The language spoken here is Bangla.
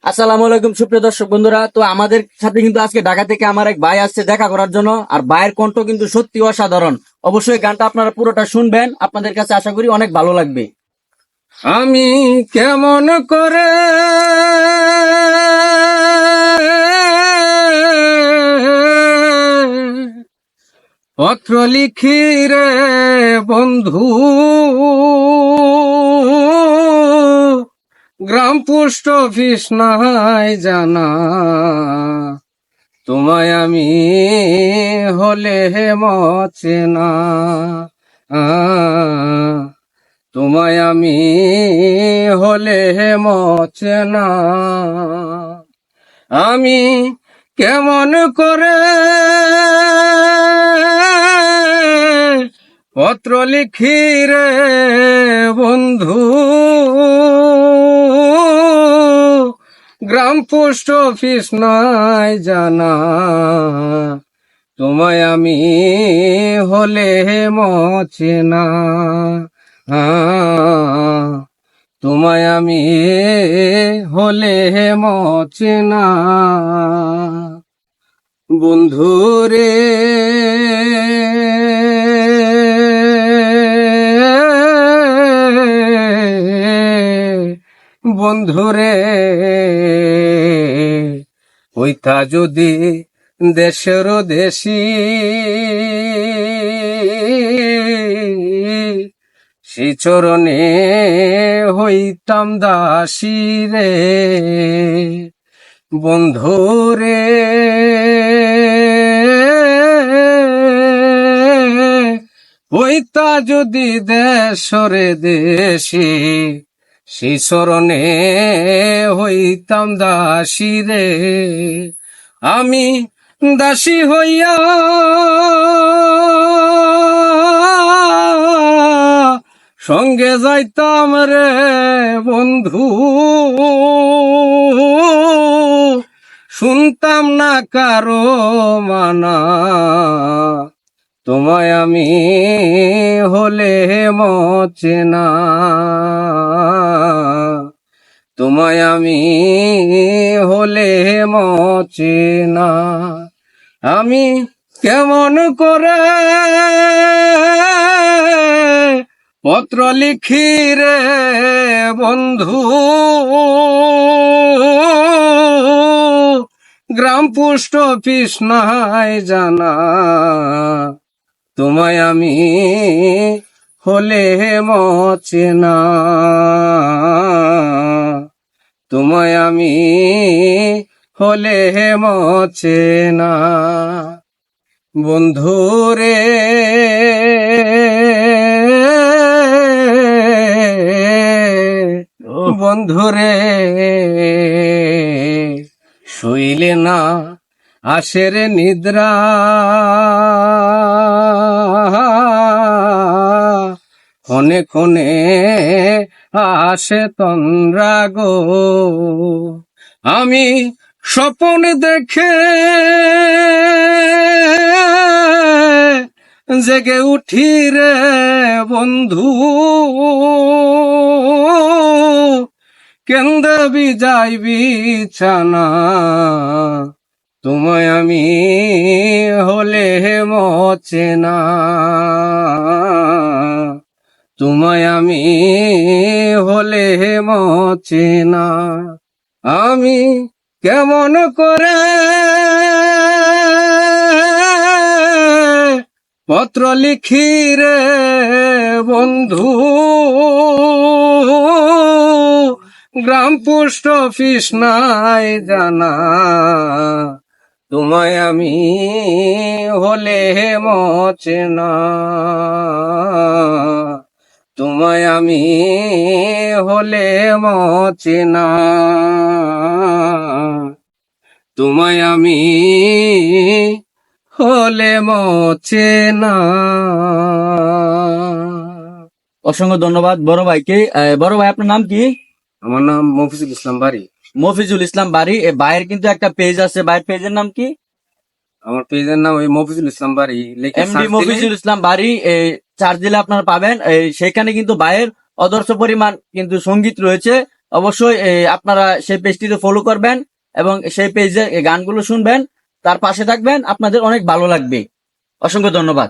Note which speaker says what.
Speaker 1: আসসালামু আলাইকুম সুপ্রিয় দর্শক বন্ধুরা। তো আমাদের সাথে কিন্তু আজকে ঢাকা থেকে আমার এক ভাই আসছে দেখা করার জন্য। আর ভাইয়ের কণ্ঠ কিন্তু সত্যি অসাধারণ। অবশ্যই গানটা আপনারা পুরোটা শুনবেন, আপনাদের কাছে আশা করি অনেক ভালো লাগবে।
Speaker 2: আমি কেমন করে পত্র লিখি রে বন্ধু, গ্রাম পোস্ট অফিস নাই জানা, তোমায় আমি হলে মচেনা, তোমায় আমি হলে মচেনা। আমি কেমন করে পত্র লিখি রে বন্ধু, গ্রাম পোস্ট অফিস নাই জানা, তোমায় আমি হলে মচেনা, তোমায় আমি হলে মচেনা। বন্ধুরে বন্ধুরে হইতা যদি দেশের দেশি, সেই চরণে হইতাম দাসী রে বন্ধুরে। হইতা যদি দেশরে দেশি, সেই চরণে হইতাম দাসী রে। আমি দাসী হইয়া সঙ্গে যাইতাম রে বন্ধু, শুনতাম না কারো মানা, তোমায় আমি হলে মচেনা, তোমায় আমি হলে মচেনা। আমি কেমন করে পত্র লিখি রে বন্ধু, গ্রাম পোস্ট অফিস নাই জানা, তোমায় আমি হলে মচেনা, তোমায় আমি হলে মচেনা। বন্ধুরে বন্ধুরে শুইলে না আসের নিদ্রা, ক্ষণে ক্ষণে আসে তন্দ্রা গো। আমি স্বপন দেখে জেগে উঠি রে বন্ধু, কেন্দে বিজাই বিছানা, তোমায় আমি হলে মচেনা, তোমায় আমি হলে মচেনা। আমি কেমন করে পত্র লিখি রে বন্ধু, গ্রাম পোস্ট অফিস নাই জানা, তোমায় আমি হলে মচেনা, তোমায় আমি হলে মচেনা, তোমায় আমি হলে মচেনা।
Speaker 1: অসংখ্য ধন্যবাদ বড় ভাইকে। বড় ভাই, আপনার নাম কি?
Speaker 2: আমার নাম মফিজুল ইসলাম বাড়ি।
Speaker 1: মফিজুল ইসলাম বাড়ি। ভাইয়ের কিন্তু একটা পেজ আছে, ভাইয়ের পেজের নাম কি?
Speaker 2: আমার পেজের নাম ওই মফিজুল ইসলাম বাড়ি,
Speaker 1: এমডি মফিজুল ইসলাম বাড়ি। চার্জ দিলে আপনারা পাবেন। সেখানে কিন্তু ভাইয়ের অদর্শ পরিমাণ কিন্তু সঙ্গীত রয়েছে। অবশ্যই আপনারা সেই পেজটিতে ফলো করবেন এবং সেই পেজে গানগুলো শুনবেন, তার পাশে থাকবেন, আপনাদের অনেক ভালো লাগবে। অসংখ্য ধন্যবাদ।